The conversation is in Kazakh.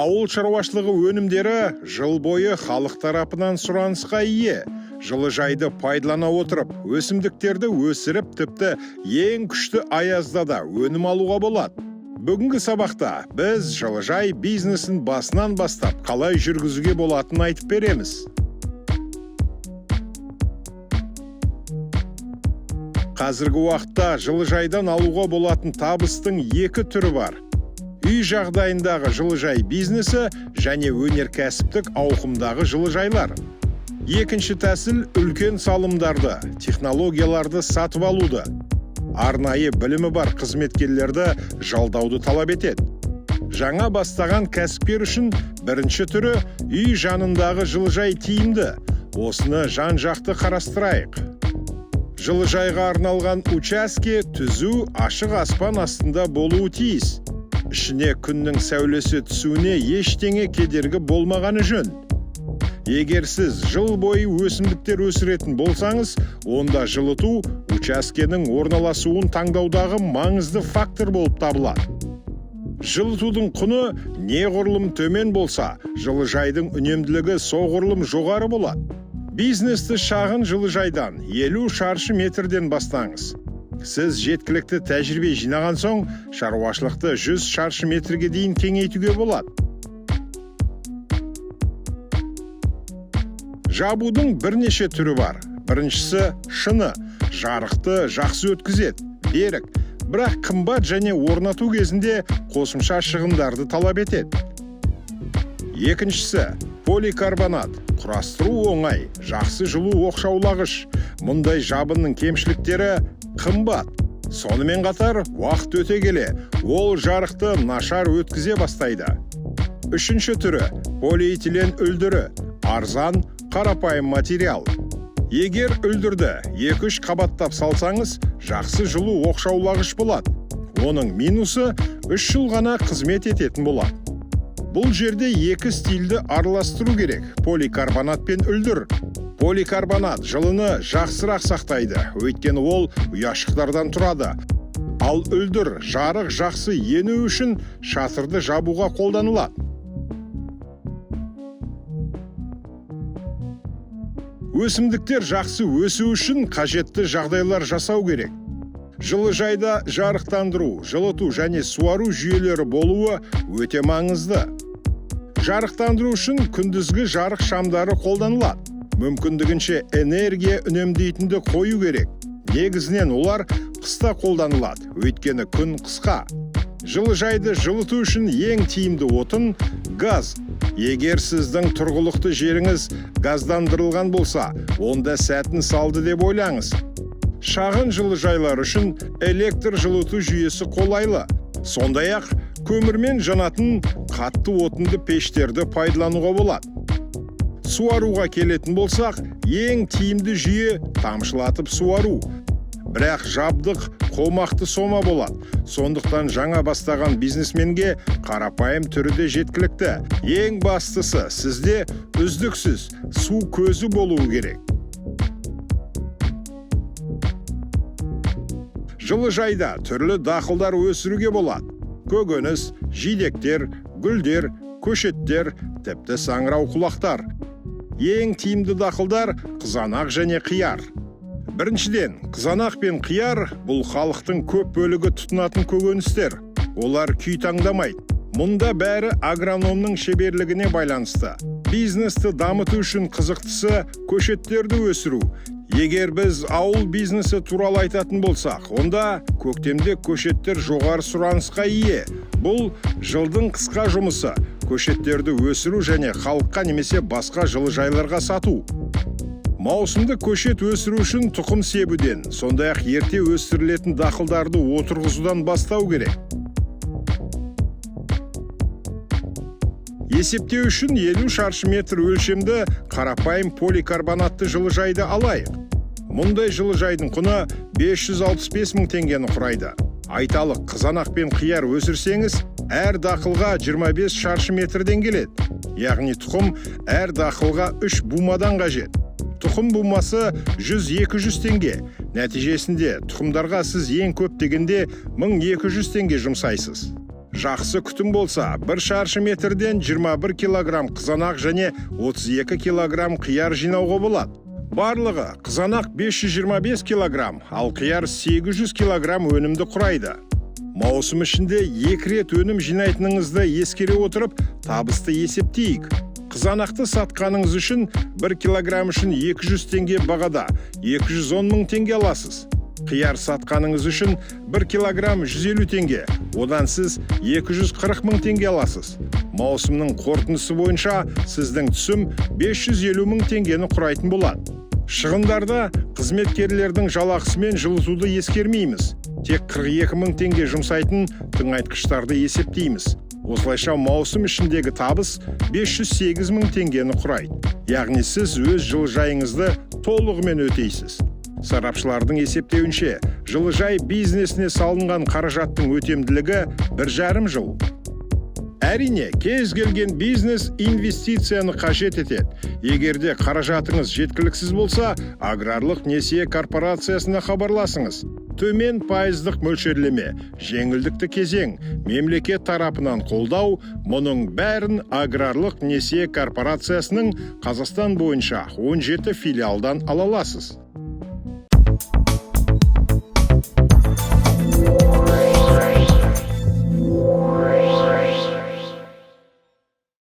Ауыл шаруашылығы өнімдері жыл бойы халық тарапынан сұранысқа ие. Жылыжайды пайдалана отырып, өсімдіктерді өсіріп, тіпті ең күшті аязда да өнім алуға болады. Бүгінгі сабақта біз жылыжай бизнесін басынан бастап қалай жүргізуге болатынын айтып береміз. Қазіргі уақытта жылыжайдан алуға болатын табыстың екі түрі бар. Үй жағдайындағы жылыжай бизнесі және өнеркәсіптік ауқымдағы жылыжайлар. Екінші тәсіл үлкен салымдарды, технологияларды сатып алуды, арнайы білімі бар қызметкерлерді жалдауды талап етеді. Жаңа бастаған кәсіпкер үшін бірінші түрі үй жанындағы жылыжай тиімді. Осыны жан-жақты қарастырайық. Жылыжайға арналған учаске түзу ашық аспан астында болуы тиіс. Ішіне күннің сәулесі түсуіне ештеңе кедергі болмағаны жөн. Егер сіз жыл бойы өсімдіктер өсіретін болсаңыз, онда жылыту учаскенің орналасуын таңдаудағы маңызды фактор болып табылады. Жылытудың құны неғұрлым төмен болса, жылыжайдың үнемділігі соғұрлым жоғары болады. Бизнесті шағын жылыжайдан 50 шаршы метрден бастаңыз. Сіз жеткілікті тәжірибе жинаған соң, шаруашылықты 100 шаршы метрге дейін кеңейтуге болады. Жабудың бірнеше түрі бар. Біріншісі шыны, жарықты жақсы өткізеді, берік, бірақ қымбат және орнату кезінде қосымша шығындарды талап етеді. Екіншісі поликарбонат, құрастыру оңай, жақсы жылу оқшаулағыш. Мұндай жабынның кемшіліктері қымбат. Сонымен қатар, уақыт өте келе, ол жарықты нашар өткізе бастайды. Үшінші түрі полиэтилен үлдірі, арзан, қарапайым материал. Егер үлдірді 2-3 қабаттап салсаңыз, жақсы жылу оқшаулағыш болады. Оның минусы 3 жыл ғана қызмет ететін болады. Бұл жерде екі стильді араластыру керек: поликарбонат пен үлдір. Поликарбонат жылыны жақсырақ сақтайды, өйткені ол ұяшықтардан тұрады. Ал үлдір жарық жақсы ену үшін шатырды жабуға қолданылады. Өсімдіктер жақсы өсу үшін қажетті жағдайлар жасау керек. Жылыжайда жарықтандыру, жылыту және суару жүйелері болуы өте маңызды. Жарықтандыру үшін күндізгі жарық шамдары қолданылады. Мүмкіндігінше энергия үнемдейтінді қою керек. Негізінен олар қыста қолданылады, өйткені күн қысқа. Жылыжайды жылыту үшін ең тиімді отын газ. Егер сіздің тұрғылықты жеріңіз газдандырылған болса, онда сәтін салды деп ойлаңыз. Шағын жылыжайлар үшін электр жылыту жүйесі қолайлы. Сондай-ақ көмірмен жанатын қатты отынды пештерді пайдалануға болады. Суаруға келетін болсақ, ең тиімді жүйе тамшылатып суару. Бірақ жабдық қомақты сома болады. Сондықтан жаңа бастаған бизнесменге қарапайым түрі де жеткілікті. Ең бастысы, сізде үздіксіз су көзі болуы керек. Жылыжайда түрлі дақылдар өсіруге болады. Көкөніс, жидектер, гүлдер, көшеттер, тіпті саңырау құлақтар. Ең тиімді дақылдар қызанақ және қияр. Біріншіден, қызанақ пен қияр бұл халықтың көп бөлігі тұтынатын көкөністер. Олар күй таңдамайды. Мұнда бәрі агрономның шеберлігіне байланысты. Бизнесті дамыту үшін қызықтысы көшеттерді өсіру. Егер біз ауыл бизнесі туралы айтатын болсақ, онда көктемде көшеттер жоғары сұранысқа ие. Бұл жылдың қысқа жұмысы. Көшеттерді өсіру және халыққа немесе басқа жылыжайларға сату. Маусымды көшет өсіру үшін тұқым себуден, сондай-ақ ерте өсірілетін дақылдарды отырғызудан бастау керек. Есептеу үшін 50 шаршы метр өлшемді қарапайым поликарбонатты жылыжайды алайық. Мұндай жылыжайдың құны 565 мың теңгені құрайды. Айталық, қызанақ пен қияр өсірсеңіз, әр дақылға 25 шаршы метрден келеді. Яғни тұқым әр дақылға 3 бумадан қажет. Тұқым бумасы 100-200 теңге. Нәтижесінде тұқымдарға сіз ең көп дегенде 1200 теңге жұмсайсыз. Жақсы күтім болса, 1 шаршы метрден 21 килограмм қызанақ және 32 килограмм қияр жинауға болады. Барлығы қызанақ 525 килограмм, ал қияр 800 килограмм өнімді құрайды. Маусым ішінде 2 рет өнім жинайтыныңызды ескере отырып, табысты есептейік. Қызанақты сатқаныңыз үшін 1 килограмм үшін 200 теңге бағада 210 мың теңге аласыз. Қияр сатқаныңыз үшін 1 килограмм 150 теңге, одан сіз 240 мың теңге аласыз. Маусымның қорытындысы бойынша сіздің түсім 550 мың теңгені құрайтын болады. Шығындарда қызметкерлердің жалақысы мен жылытуды ескермейміз. Тек 42 мың теңге жұмсайтын тыңайтқыштарды есептейміз. Осылайша маусым ішіндегі табыс 508 мың теңгені құрайды. Яғни сіз өз жылыжайыңызды толығымен өтейсіз. Сарапшылардың есептеуінше, жылыжай бизнесіне салынған қаражаттың өтемділігі 1,5 жыл. Әрине, кез келген бизнес инвестицияны қажет етеді. Егерде қаражатыңыз жеткіліксіз болса, аграрлық несие корпорациясына хабарласыңыз. Төмен пайыздық мөлшерлеме, жеңілдікті кезең, мемлекет тарапынан қолдау, мұның бәрін аграрлық несие корпорациясының Қазақстан бойынша 17 филиалдан ала аласыз.